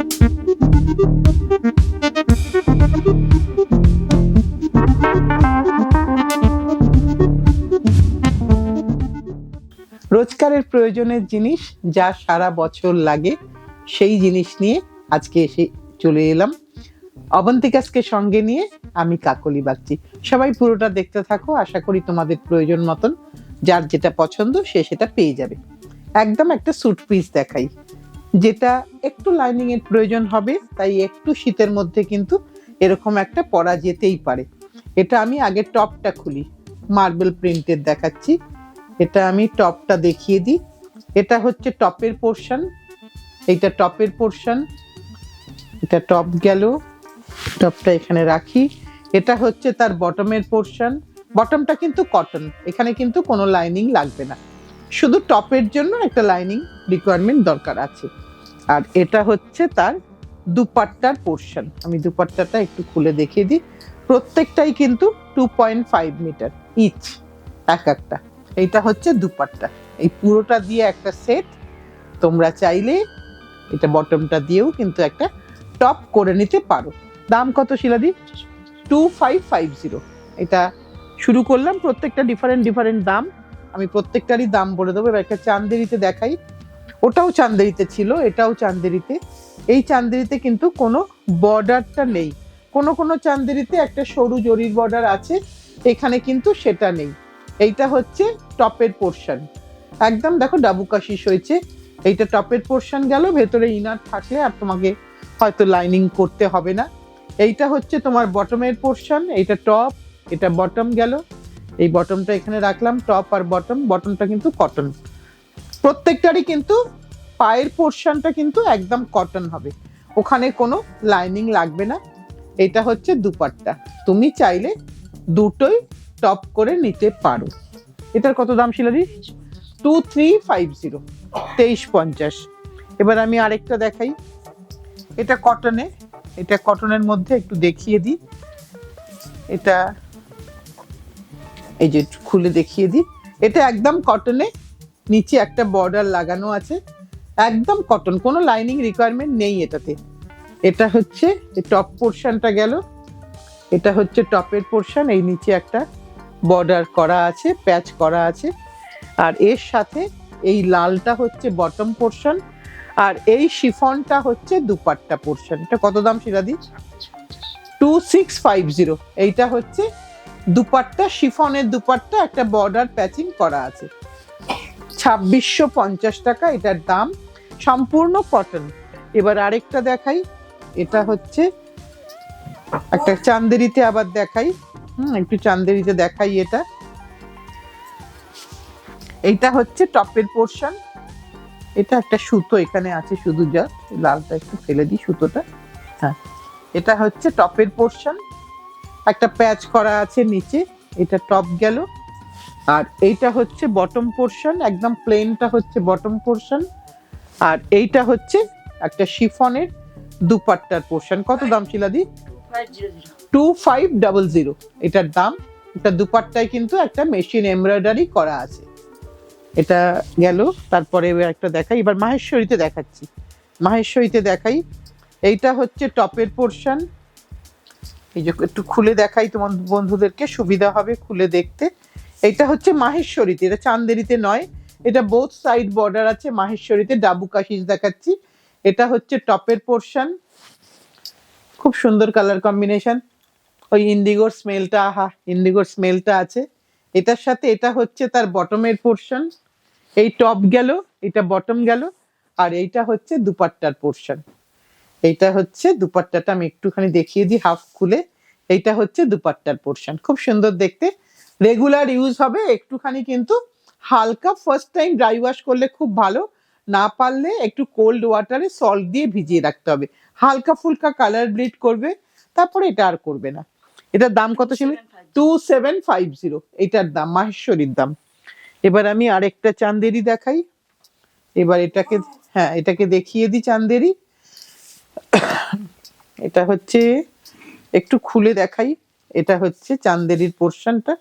রোজকারের প্রয়োজনের জিনিস যা সারা বছর লাগে সেই জিনিস নিয়ে আজকে এসে চলে এলাম অবন্তিকাসকে সঙ্গে নিয়ে। আমি কাকলি বাগচি। সবাই পুরোটা দেখতে থাকো, আশা করি তোমাদের প্রয়োজন মতন যার যেটা পছন্দ সে সেটা পেয়ে যাবে। একদম একটা স্যুট পিস দেখাই, যেটা একটু লাইনিং এর প্রয়োজন হবে, তাই একটু শীতের মধ্যে কিন্তু এরকম একটা পরা যেতেই পারে। এটা আমি আগে টপটা খুলি, মার্বেল প্রিন্টের দেখাচ্ছি। এটা আমি টপটা দেখিয়ে দিই। এটা হচ্ছে টপের পোর্শন, এইটা টপের পোর্শন, এটা টপ গেল, টপটা এখানে রাখি। এটা হচ্ছে তার বটমের পোর্শন, বটমটা কিন্তু কটন, এখানে কিন্তু কোনো লাইনিং লাগবে না, শুধু টপের জন্য একটা লাইনিং রিকোয়ারমেন্ট দরকার আছে। আর এটা হচ্ছে তার দুপাট্টার পোর্শন, আমি দুপাট্টাটা একটু খুলে দেখিয়ে দিই। প্রত্যেকটাই কিন্তু 2.5 মিটার ইচ এক একটা। এইটা হচ্ছে দুপাট্টা, এই পুরোটা দিয়ে একটা সেট। তোমরা চাইলে এটা বটমটা দিয়েও কিন্তু একটা টপ করে নিতে পারো। দাম কত শিলাদি? 2550। এটা শুরু করলাম, প্রত্যেকটা ডিফারেন্ট দাম, আমি প্রত্যেকটারই দাম বলে দেবো। এবার একটা চান্দেরিতে দেখাই, ওটাও চান্দেরিতে ছিল, এটাও চান্দেরিতে। এই চান্দেরিতে কিন্তু কোনো বর্ডারটা নেই, কোনো চান্দেরিতে একটা সরু জরির বর্ডার আছে, এখানে কিন্তু সেটা নেই। এইটা হচ্ছে টপের পোর্শন, একদম দেখো ডাবু কাশিস হয়েছে। এইটা টপের পোর্শন গেল, ভেতরে ইনার থাকলে আর তোমাকে হয়তো লাইনিং করতে হবে না। এইটা হচ্ছে তোমার বটমের পোর্শন, এইটা টপ, এটা বটম গেল। এই বটমটা এখানে রাখলাম, টপ আর বটম, বটমটা কিন্তু কটন। প্রত্যেকটারই কিন্তু পায়ের পোর্শনটা কিন্তু একদম কটন হবে, ওখানে কোনো লাইনিং লাগবে না। এটা হচ্ছে দুপাট্টা, তুমি চাইলে দুটোই টপ করে নিতে পারো। এটার কত দাম শিলাদি? 2350, 2350। এবার আমি আরেকটা দেখাই, এটা কটনে, এটা কটনের মধ্যে একটু দেখিয়ে দিই। এটা এই যে খুলে দেখিয়ে দিই, এটা একদম কটনে, নিচে একটা বর্ডার লাগানো আছে, একদম কটন, কোনো লাইনিং রিকোয়ারমেন্ট নেই এটাতে। এটা হচ্ছে টপ পোর্শনটা গেল, এটা হচ্ছে টপের পোর্শন, এই নিচে একটা বর্ডার করা আছে, প্যাচ করা আছে। আর এর সাথে এই লালটা হচ্ছে বটম পোর্শন, আর এই শিফনটা হচ্ছে দুপাট্টা পোর্শন। এটা কত দাম শিলাদি? 2650। এইটা হচ্ছে দুপাট্টা, শিফনের দুপাট্টা, একটা বর্ডার প্যাচিং করা আছে, 2650 টাকা এটার দাম, সম্পূর্ণ কটন। এবার আরেকটা দেখাই, এটা হচ্ছে একটা চান্দেরিতে আবার দেখাই, একটু চান্দেরিতে দেখাই। এইটা হচ্ছে টপের পোর্শন, এটা একটা সুতো এখানে আছে, শুধু জাস্ট লালটা একটু ফেলে দিই সুতোটা। হ্যাঁ, এটা হচ্ছে টপের পোর্শন, একটা প্যাচ করা আছে নিচে, এটা টপ গেল। আর এইটা হচ্ছে বটম পোর্শন, একদম প্লেনটা হচ্ছে বটম পোর্শন। আর এইটা হচ্ছে একটা শিফনের দুপাট্টার পোর্শন। কত দাম শিলাদি? 2500 এটার দাম। এটা দুপাট্টায় কিন্তু একটা মেশিন এমব্রয়ডারি করা আছে। এটা গেল, তারপরে একটা দেখাই, এবার মাহেশ্বরীতে দেখাচ্ছি। মাহেশ্বরীতে দেখাই, এইটা হচ্ছে টপের পোর্শন, এই যে একটু খুলে দেখাই তোমার বন্ধুদেরকে সুবিধা হবে খুলে দেখতে। এইটা হচ্ছে মাহেশ্বরীতে, এটা চান্দেরিতে নয়, এটা বোথ সাইড বর্ডার আছে মাহেশ্বরীতে, ডাবু কাশিস দেখাচ্ছি। এটা হচ্ছে টপের পোর্শন, খুব সুন্দর কালার কম্বিনেশন, ওই ইন্ডিগোর স্মেলটা, আহা ইন্ডিগোর স্মেলটা আছে এটার সাথে। এটা হচ্ছে তার বটমের পোর্শন, এই টপ গেল, এটা বটম গেল। আর এইটা হচ্ছে দুপাট্টার পোর্শন, এইটা হচ্ছে দুপাট্টাটা, আমি একটুখানি দেখিয়ে দিই হাফ খুলে। এইটা হচ্ছে দুপাট্টার পোর্শন, খুব সুন্দর দেখতে, রেগুলার ইউজ হবে। একটুখানি কিন্তু হালকা ফার্স্ট টাইম ড্রাই ওয়াশ করলে খুব ভালো, না পারলে একটু কোল্ড ওয়াটারে সল্ট দিয়ে ভিজিয়ে রাখতে হবে, হালকা ফুলকা কালার ব্লিড করবে, তারপরে এটা আর করবে না। এটার দাম কত ছিল? 2750 এটার দাম, মাহেশ্বরীর দাম। এবার আমি আরেকটা চান্দেরি দেখাই, এবার এটাকে, হ্যাঁ এটাকে দেখিয়ে দিই চান্দেরি। এটা হচ্ছে একটু খুলে দেখাই, এটা হচ্ছে চান্দেরির পোর্শনটা,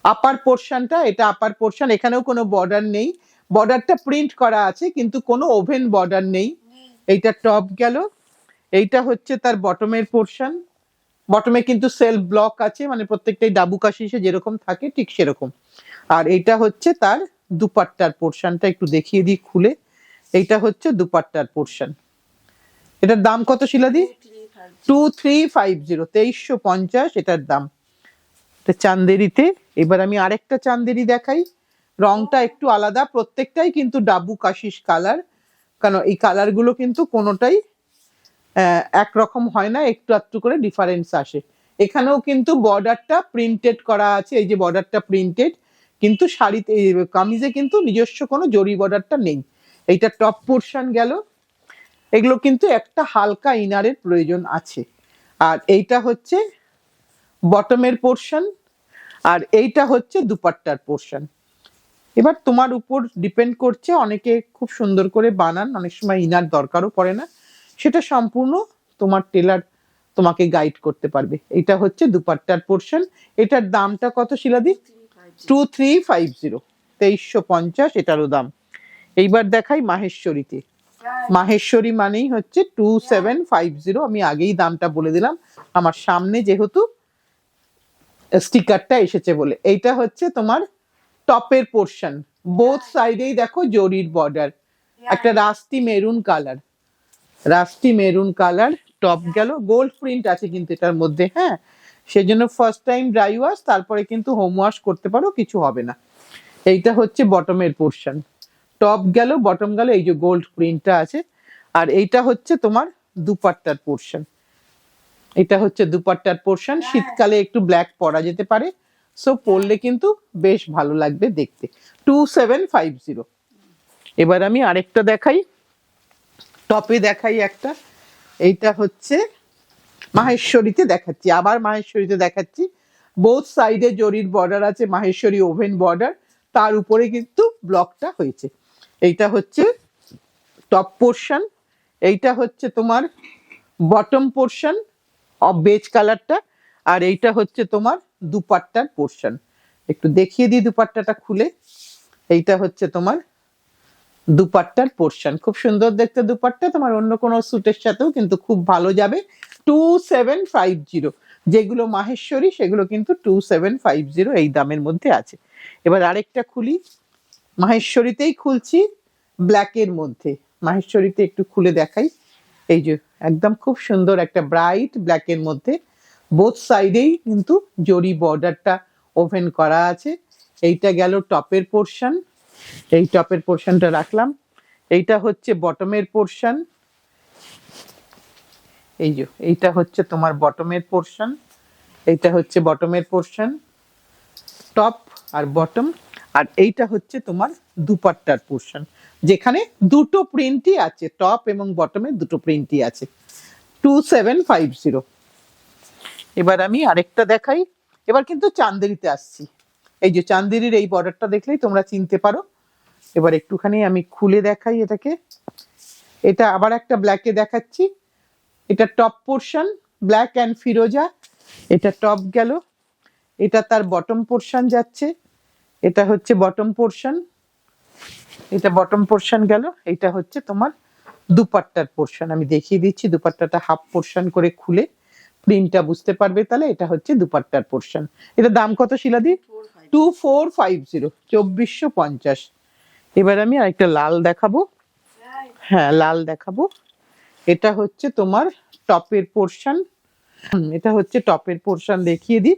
আপার পোর্শনটা, এটা আপার পোর্শন, এখানেও কোনো বর্ডার নেই, বর্ডারটা প্রিন্ট করা আছে কিন্তু কোনো ওভেন বর্ডার নেই। এইটা টপ গেল, এইটা হচ্ছে তার বটমের পোর্শন। বটমে কিন্তু সেলফ ব্লক আছে, মানে প্রত্যেকটাই ডাবু কাশিসে যেরকম থাকে ঠিক সেরকম। আর এইটা হচ্ছে তার দুপাট্টার পোর্শনটা, একটু দেখিয়ে দিই খুলে। এইটা হচ্ছে দুপাট্টার পোর্শন। এটার দাম কত শিলাদি? 2350, 2350 এটার দাম। চান্দেরিতে। এবার আমি আরেকটা চান্দেরি দেখাই, রংটা একটু আলাদা, প্রত্যেকটাই কিন্তু ডাবু কাশিস কালার, কারণ এই কালার গুলো কিন্তু কোনোটাই একরকম হয় না, একটু একটু করে ডিফারেন্স আসে। এখানেও কিন্তু বর্ডারটা প্রিন্টেড করা আছে, এই যে বর্ডারটা প্রিন্টেড, কিন্তু শাড়িতে কামিজে কিন্তু নিজস্ব কোনো জরি বর্ডারটা নেই। এইটা টপ পোর্শন গেল। এগুলো কিন্তু একটা হালকা ইনারের প্রয়োজন আছে। আর এইটা হচ্ছে বটমের পোর্শন, আর এইটা হচ্ছে দুপাট্টার পোর্শন। এবার তোমার উপর ডিপেন্ড করছে, অনেকে খুব সুন্দর করে বানান, অনেক সময় ইনার দরকারও পড়ে না, সেটা সম্পূর্ণ তোমার টেলার তোমাকে গাইড করতে পারবে। এটা হচ্ছে দুপাট্টার পোর্শন। এটার দামটা কত শিলাদি? 2350, 2350 এটারও দাম। এইবার দেখাই মাহেশ্বরীতে। মাহেশ্বরী মানেই হচ্ছে 2750, আমি আগেই দামটা বলে দিলাম আমার সামনে যেহেতু স্টিকারটা এসেছে বলে। এইটা হচ্ছে তোমার টপের পোর্শন, বোথ সাইডেই দেখো জরির বর্ডার, একটা rusty maroon colour, rusty maroon colour top গেল। গোল্ড প্রিন্ট আছে কিন্তু এটার মধ্যে, হ্যাঁ, সেজন্য ফার্স্ট টাইম ড্রাই ওয়াশ, তারপরে কিন্তু হোম ওয়াশ করতে পারো, কিছু হবে না। এইটা হচ্ছে বটমের পোর্শন, টপ গেল বটম গেল, এই যে গোল্ড প্রিন্টটা আছে। আর এইটা হচ্ছে তোমার দুপাট্টার পোর্শন। এটা হচ্ছে দুপাট্টার পোর্শন। শীতকালে একটু ব্ল্যাক পরা যেতে পারে, সো পরলে কিন্তু বেশ ভালো লাগবে দেখতে। 2750। এবার আমি আরেকটা দেখাই, টপে দেখাই একটা। এইটা হচ্ছে মাহেশ্বরীতে দেখাচ্ছি, আবার মাহেশ্বরীতে দেখাচ্ছি। বোথ সাইডে জরির বর্ডার আছে, মাহেশ্বরী ওভেন বর্ডার, তার উপরে কিন্তু ব্লকটা হয়েছে। এইটা হচ্ছে টপ পোর্শন, এইটা হচ্ছে তোমার বটম পোর্শন অফ বেজ কালারটা, আর এইটা হচ্ছে তোমার দুপাট্টার পোর্শন। একটু দেখিয়ে দিই দুপাট্টাটা খুলে। এইটা হচ্ছে তোমার দুপাট্টার পোর্শন, খুব সুন্দর দেখতে দুপাট্টা, তোমার অন্য কোনো স্যুটের সাথেও কিন্তু খুব ভালো যাবে। 2750, যেগুলো মাহেশ্বরী সেগুলো কিন্তু 2750 এই দামের মধ্যে আছে। এবার আরেকটা খুলি, মাহেশ্বরীতেই খুলছি, ব্ল্যাকের মধ্যে। মাহেশ্বরীতে একটু খুলে দেখাই, এই যে একদম খুব সুন্দর একটা ব্রাইট ব্ল্যাকের মধ্যে, বোথ সাইডেই কিন্তু জরি বর্ডারটা ওভেন করা আছে। এইটা গেল টপের পোর্শন, এই টপের পোর্শনটা রাখলাম। এইটা হচ্ছে বটমের পোর্শন, এই যে এইটা হচ্ছে তোমার বটমের পোর্শন, এইটা হচ্ছে বটমের পোর্শন, টপ আর বটম। আর এইটা হচ্ছে তোমার দুপাট্টার পোর্শন, যেখানে দুটো প্রিন্টই আছে, টপ এবং বটমে দুটো প্রিন্টই আছে। 2750। এবার আমি আরেকটা দেখাই, এবার কিন্তু চান্দেরিতে আসছি। এই যে চান্দেরির এই বর্ডারটা দেখলেই তোমরা চিনতে পারো। এবার একটুখানি আমি খুলে দেখাই এটাকে। এটা আবার একটা ব্ল্যাকে দেখাচ্ছি, এটা টপ পোর্শন, ব্ল্যাক অ্যান্ড ফিরোজা, এটা টপ গেল, এটা তার বটম পোর্শন যাচ্ছে, এটা হচ্ছে বটম পোর্শন, এটা বটম পোর্শন গেল, এটা হচ্ছে তোমার দুপাট্টার পোর্শন। আমি দেখিয়ে দিচ্ছি দুপাট্টাটা হাফ পোর্শন করে খুলে, প্রিন্টটা বুঝতে পারবে তাহলে। এটা হচ্ছে দুপাট্টার পোর্শন। এটা দাম কত শিলাদি? 2450, 2450। এবার আমি আরেকটা লাল দেখাবো, হ্যাঁ লাল দেখাবো। এটা হচ্ছে তোমার টপের পোর্শন, এটা হচ্ছে টপের পোর্শন, দেখিয়ে দিই।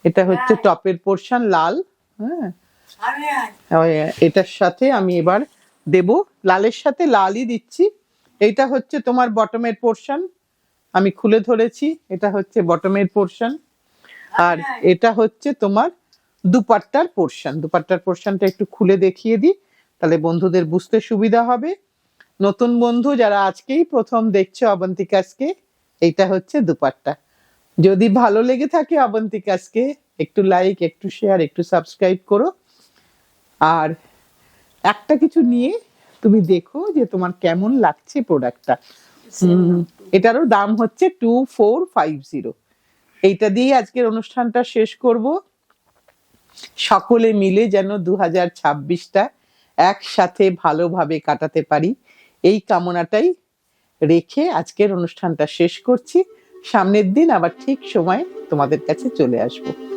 এটা হচ্ছে টপের পোর্শন লাল, হ্যাঁ। এটার সাথে আমি এবার দেব, লালের সাথে লালই দিচ্ছি। এইটা হচ্ছে তোমার বটমের পোর্শন, আমি খুলে ধরেছি, এটা হচ্ছে বটমের পোর্শন। আর এটা হচ্ছে তোমার দুপাট্টার পোর্শন। দুপাট্টার পোর্শনটা একটু খুলে দেখিয়ে দিই, তাহলে বন্ধুদের বুঝতে সুবিধা হবে। নতুন বন্ধু যারা আজকেই প্রথম দেখছো অবন্তিকাসকে, এইটা হচ্ছে দুপাট্টা। যদি ভালো লেগে থাকে অবন্তিকাসকে, একটু লাইক, একটু শেয়ার, একটু সাবস্ক্রাইব করো। আর একটা কিছু নিয়ে তুমি দেখো যে তোমার কেমন লাগছে প্রোডাক্টটা। এটারও দাম হচ্ছে 2450। এইটা দিয়ে আজকের অনুষ্ঠানটা শেষ করব। সকলে মিলে যেন 2026টা একসাথে ভালোভাবে কাটাতে পারি, এই কামনাটাই রেখে আজকের অনুষ্ঠানটা শেষ করছি। সামনের দিন আবার ঠিক সময়ে তোমাদের কাছে চলে আসবো।